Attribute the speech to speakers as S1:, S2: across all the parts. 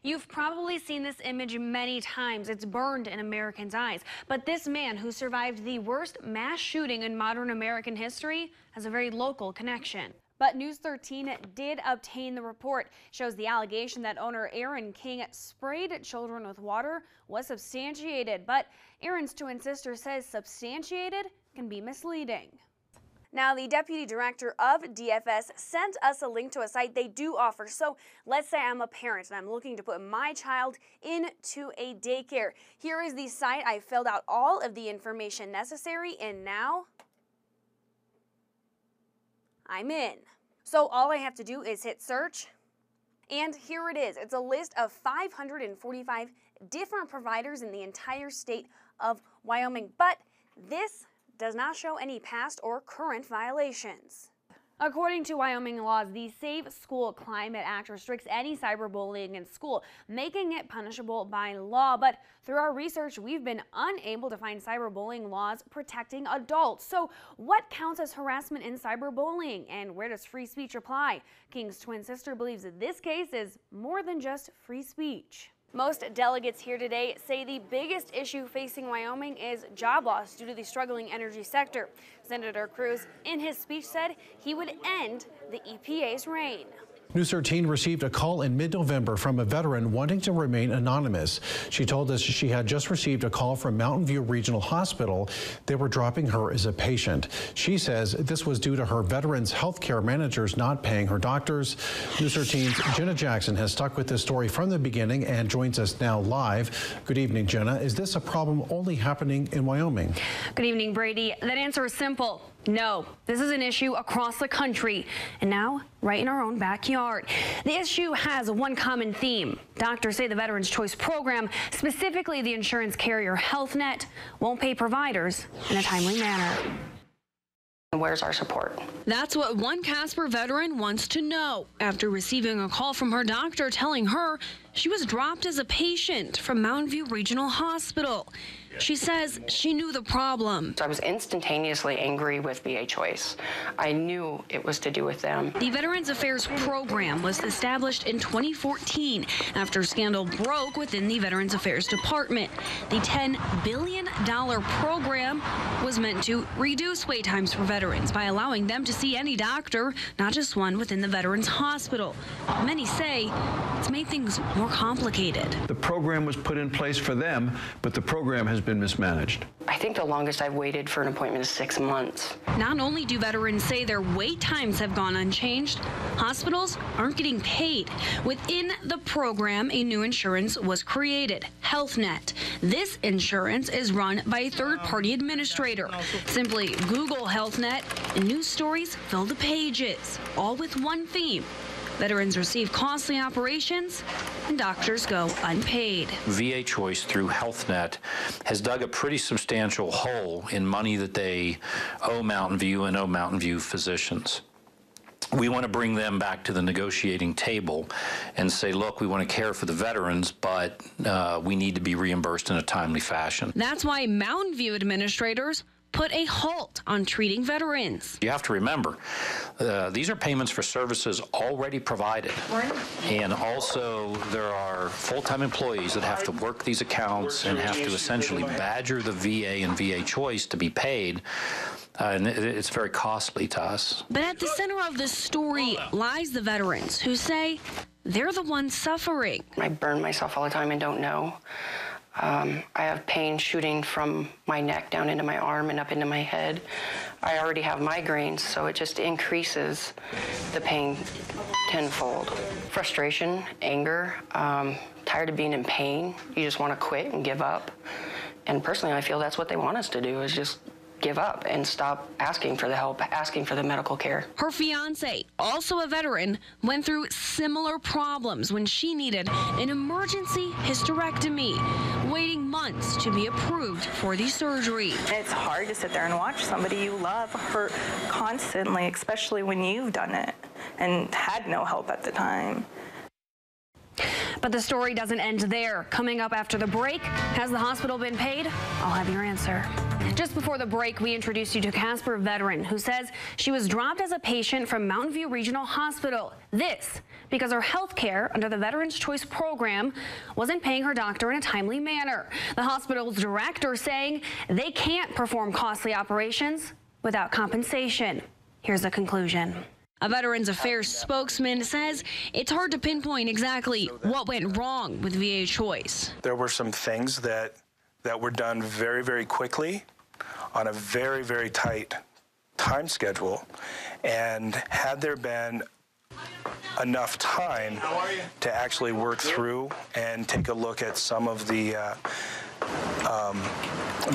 S1: You've probably seen this image many times. It's burned in Americans' eyes. But this man who survived the worst mass shooting in modern American history has a very local connection. But News 13 did obtain the report. Shows the allegation that owner Aaron King sprayed children with water was substantiated. But Aaron's twin sister says substantiated can be misleading. Now, the deputy director of DFS sent us a link to a site they do offer. So let's say I'm a parent and I'm looking to put my child into a daycare. Here is the site. I filled out all of the information necessary, and now I'm in. So all I have to do is hit search, and here it is. It's a list of 545 different providers in the entire state of Wyoming, but this does not show any past or current violations. According to Wyoming laws, the Safe School Climate Act restricts any cyberbullying in school, making it punishable by law. But through our research, we've been unable to find cyberbullying laws protecting adults. So what counts as harassment in cyberbullying, and where does free speech apply? King's twin sister believes that this case is more than just free speech. Most delegates here today say the biggest issue facing Wyoming is job loss due to the struggling energy sector. Senator Cruz, in his speech, said he would end the EPA's reign.
S2: News 13 received a call in mid-November from a veteran wanting to remain anonymous. She told us she had just received a call from Mountain View Regional Hospital. They were dropping her as a patient. She says this was due to her veterans' health care managers not paying her doctors. News 13's Jenna Jackson has stuck with this story from the beginning and joins us now live. Good evening, Jenna. Is this a problem only happening in Wyoming?
S1: Good evening, Brady. That answer is simple. No, this is an issue across the country, and now right in our own backyard. The issue has one common theme. Doctors say the Veterans Choice Program, specifically the insurance carrier Health Net, won't pay providers in a timely manner.
S3: Where's our support?
S1: That's what one Casper veteran wants to know after receiving a call from her doctor telling her she was dropped as a patient from Mountain View Regional Hospital. She says she knew the problem.
S3: I was instantaneously angry with VA Choice. I knew it was to do with them.
S1: The Veterans Affairs Program was established in 2014 after scandal broke within the Veterans Affairs Department. The $10 billion program was meant to reduce wait times for veterans by allowing them to see any doctor, not just one within the Veterans Hospital. Many say it's made things more complicated.
S4: The program was put in place for them, but the program has been mismanaged.
S3: I think the longest I've waited for an appointment is 6 months.
S1: Not only do veterans say their wait times have gone unchanged, hospitals aren't getting paid. Within the program, a new insurance was created, Health Net. This insurance is run by a third-party administrator. Simply Google Health Net and news stories fill the pages, all with one theme. Veterans receive costly operations, and doctors go unpaid.
S5: VA Choice through Health Net has dug a pretty substantial hole in money that they owe Mountain View and owe Mountain View physicians. We want to bring them back to the negotiating table and say, look, we want to care for the veterans, but we need to be reimbursed in a timely fashion.
S1: That's why Mountain View administrators put a halt on treating veterans.
S5: You have to remember, these are payments for services already provided. And also, there are full-time employees that have to work these accounts and have to essentially badger the VA and VA Choice to be paid. And it's very costly to us.
S1: But at the center of this story lies the veterans who say they're the ones suffering.
S3: I burn myself all the time and don't know. I have pain shooting from my neck down into my arm and up into my head. I already have migraines, so it just increases the pain tenfold. Frustration, anger, tired of being in pain. You just want to quit and give up. And personally, I feel that's what they want us to do, is just give up and stop asking for the help, asking for the medical care.
S1: Her fiance, also a veteran, went through similar problems when she needed an emergency hysterectomy, waiting months to be approved for the surgery.
S6: It's hard to sit there and watch somebody you love hurt constantly, especially when you've done it and had no help at the time.
S1: But the story doesn't end there. Coming up after the break, has the hospital been paid? I'll have your answer. Just before the break, we introduced you to Casper veteran who says she was dropped as a patient from Mountain View Regional Hospital. This because her health care under the Veterans Choice Program wasn't paying her doctor in a timely manner. The hospital's director saying they can't perform costly operations without compensation. Here's the conclusion. A Veterans Affairs spokesman says it's hard to pinpoint exactly what went wrong with VA Choice.
S7: There were some things that were done very, very quickly on a very, very tight time schedule. And had there been enough time to actually work through and take a look at some of the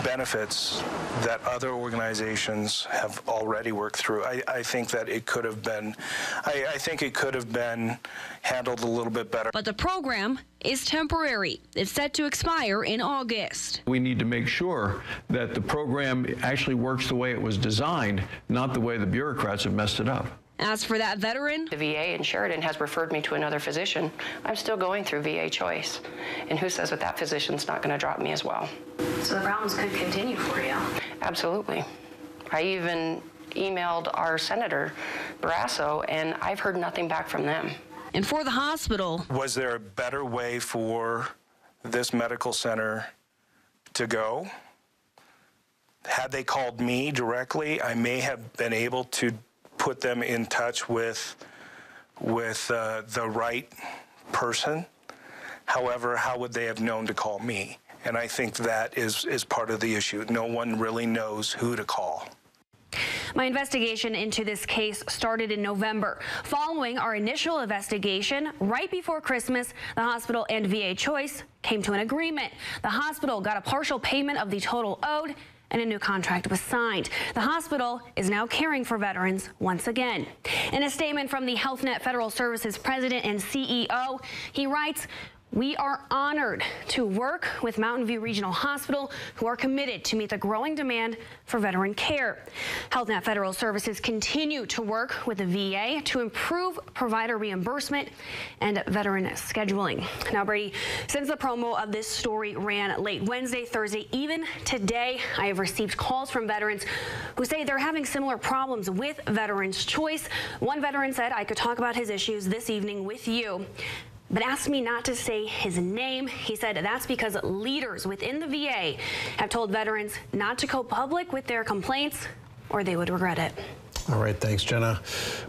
S7: benefits that other organizations have already worked through, I think that it could have been, I think it could have been handled a little bit better.
S1: But the program is temporary. It's set to expire in August.
S4: We need to make sure that the program actually works the way it was designed, not the way the bureaucrats have messed it up.
S1: As for that veteran,
S3: The VA in Sheridan has referred me to another physician. I'm still going through VA Choice. And who says that physician's not going to drop me as well?
S1: so the problems could continue for you.
S3: Absolutely. I even emailed our Senator Barrasso, and I've heard nothing back from them.
S1: And for the hospital,
S7: Was there a better way for this medical center to go? Had they called me directly, I may have been able to put them in touch with the right person. However, how would they have known to call me? And I think that is part of the issue. No one really knows who to call.
S1: my investigation into this case started in November. Following our initial investigation, right before Christmas, the hospital and VA Choice came to an agreement. The hospital got a partial payment of the total owed, and a new contract was signed. The hospital is now caring for veterans once again. In a statement from the Health Net Federal Services president and CEO, he writes, "We are honored to work with Mountain View Regional Hospital, who are committed to meet the growing demand for veteran care. Health Net Federal Services continue to work with the VA to improve provider reimbursement and veteran scheduling." Now, Brady, since the promo of this story ran late Wednesday, Thursday, even today, I have received calls from veterans who say they're having similar problems with Veterans Choice. One veteran said I could talk about his issues this evening with you, but asked me not to say his name. He said that's because leaders within the VA have told veterans not to go public with their complaints or they would regret it.
S2: All right, thanks, Jenna.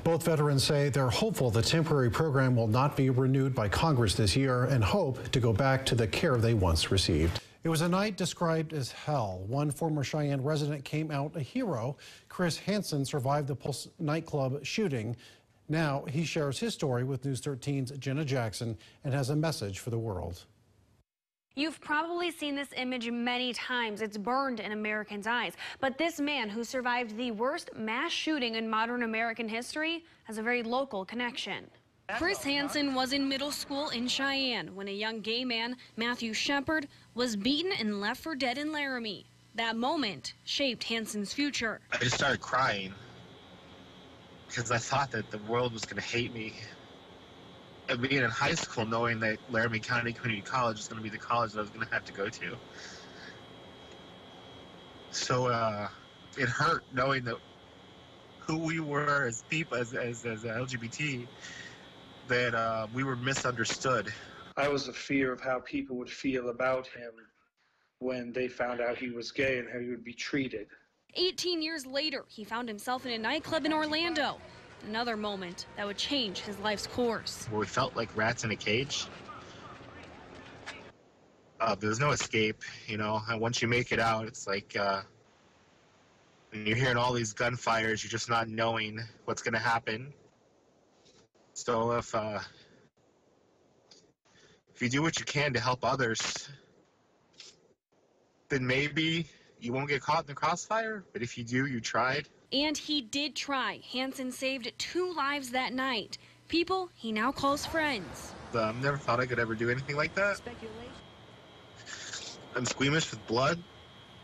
S2: Both veterans say they're hopeful the temporary program will not be renewed by Congress this year and hope to go back to the care they once received. It was a night described as hell. One former Cheyenne resident came out a hero. Chris Hansen survived the Pulse nightclub shooting. Now he shares his story with News 13's Jenna Jackson and has a message for the world.
S1: You've probably seen this image many times. It's burned in Americans' eyes. But this man who survived the worst mass shooting in modern American history has a very local connection. Chris Hansen was in middle school in Cheyenne when a young gay man, Matthew Shepard, was beaten and left for dead in Laramie. That moment shaped Hansen's future.
S8: I just started crying because I thought that the world was going to hate me. And being in high school, knowing that Laramie County Community College is going to be the college that I was going to have to go to. So it hurt knowing that who we were as people, as LGBT, that we were misunderstood.
S9: I was a fear of how people would feel about him when they found out he was gay and how he would be treated.
S1: 18 years later, he found himself in a nightclub in Orlando. Another moment that would change his life's course.
S8: Where we felt like rats in a cage. There's no escape, you know, and once you make it out, it's like when you're hearing all these gunfires, you're just not knowing what's going to happen. So if you do what you can to help others, then maybe you won't get caught in the crossfire, but if you do, you tried.
S1: And he did try. Hansen saved 2 lives that night. People he now calls friends.
S8: Never thought I could ever do anything like that. I'm squeamish with blood,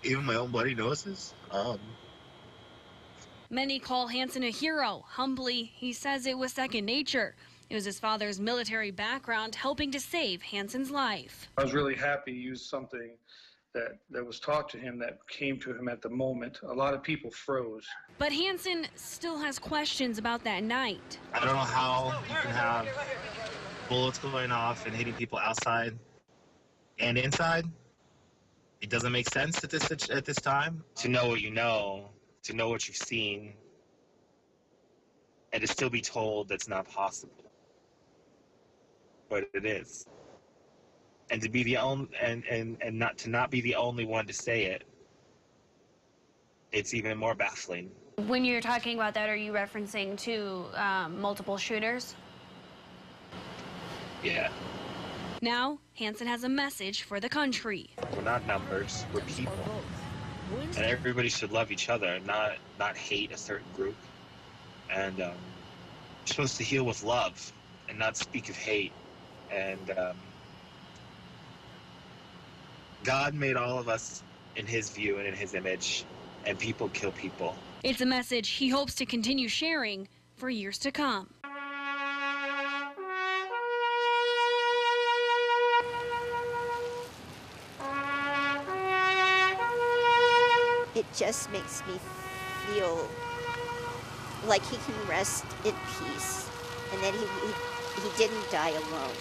S8: even my own bloody noses.
S1: Many call Hansen a hero. Humbly, he says it was second nature. It was his father's military background helping to save Hansen's life.
S9: I was really happy he used something that was taught to him that came to him at the moment. A lot of people froze.
S1: But Hansen still has questions about that night.
S8: I don't know how you can have bullets going off and hitting people outside and inside. It doesn't make sense at this time. To know what you know, to know what you've seen, and to still be told that's not possible. But it is. And to be the only and not be the only one to say it, it's even more baffling.
S1: When you're talking about that, are you referencing to multiple shooters?
S8: Yeah.
S1: Now, Hansen has a message for the country.
S8: We're not numbers, we're people. And everybody should love each other, not hate a certain group. And you're supposed to heal with love and not speak of hate. And God made all of us in his view and in his image, and people kill people.
S1: It's a message he hopes to continue sharing for years to come.
S10: It just makes me feel like he can rest in peace and that he didn't die alone.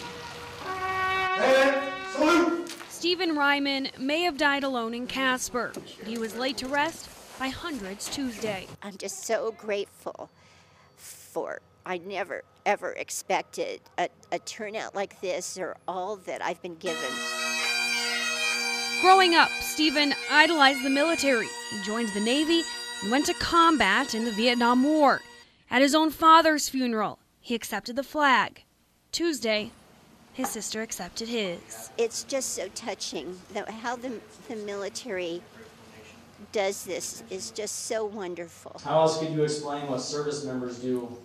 S1: Stephen Ryman may have died alone in Casper. He was laid to rest by hundreds Tuesday.
S10: I'm just so grateful for, I never ever expected a turnout like this or all that I've been given.
S1: Growing up, Stephen idolized the military. He joined the Navy and went to combat in the Vietnam War. At his own father's funeral, he accepted the flag. Tuesday, his sister accepted his.
S10: It's just so touching. How the military does this is just so wonderful.
S11: How else could you explain what service members do?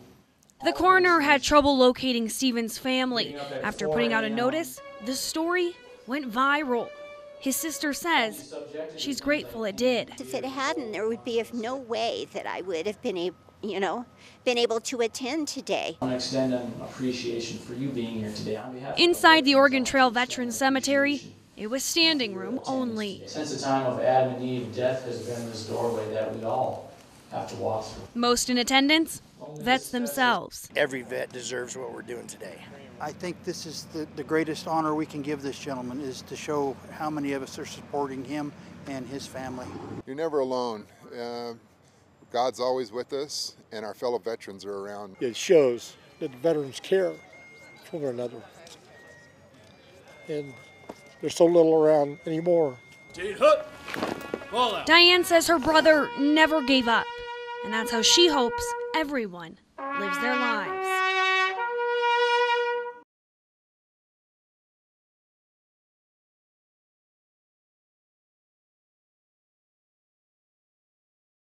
S1: The coroner had trouble locating Stephen's family. After putting out a notice, the story went viral. His sister says she's grateful it did.
S10: If it hadn't, there would be no way that I would have been able to attend today.
S11: I want to extend an appreciation for you being here today. On behalf
S1: Inside the Oregon Trail Veterans Cemetery, it was standing room only.
S11: Since the time of Adam and Eve, death has been this doorway that we all have to walk through.
S1: Most in attendance, vets themselves.
S12: Every vet deserves what we're doing today.
S13: I think this is the greatest honor we can give this gentleman, is to show how many of us are supporting him and his family.
S14: You're never alone. God's always with us, and our fellow veterans are around.
S15: It shows that the veterans care for one another. And there's so little around anymore.
S1: Diane says her brother never gave up, and that's how she hopes everyone lives their lives.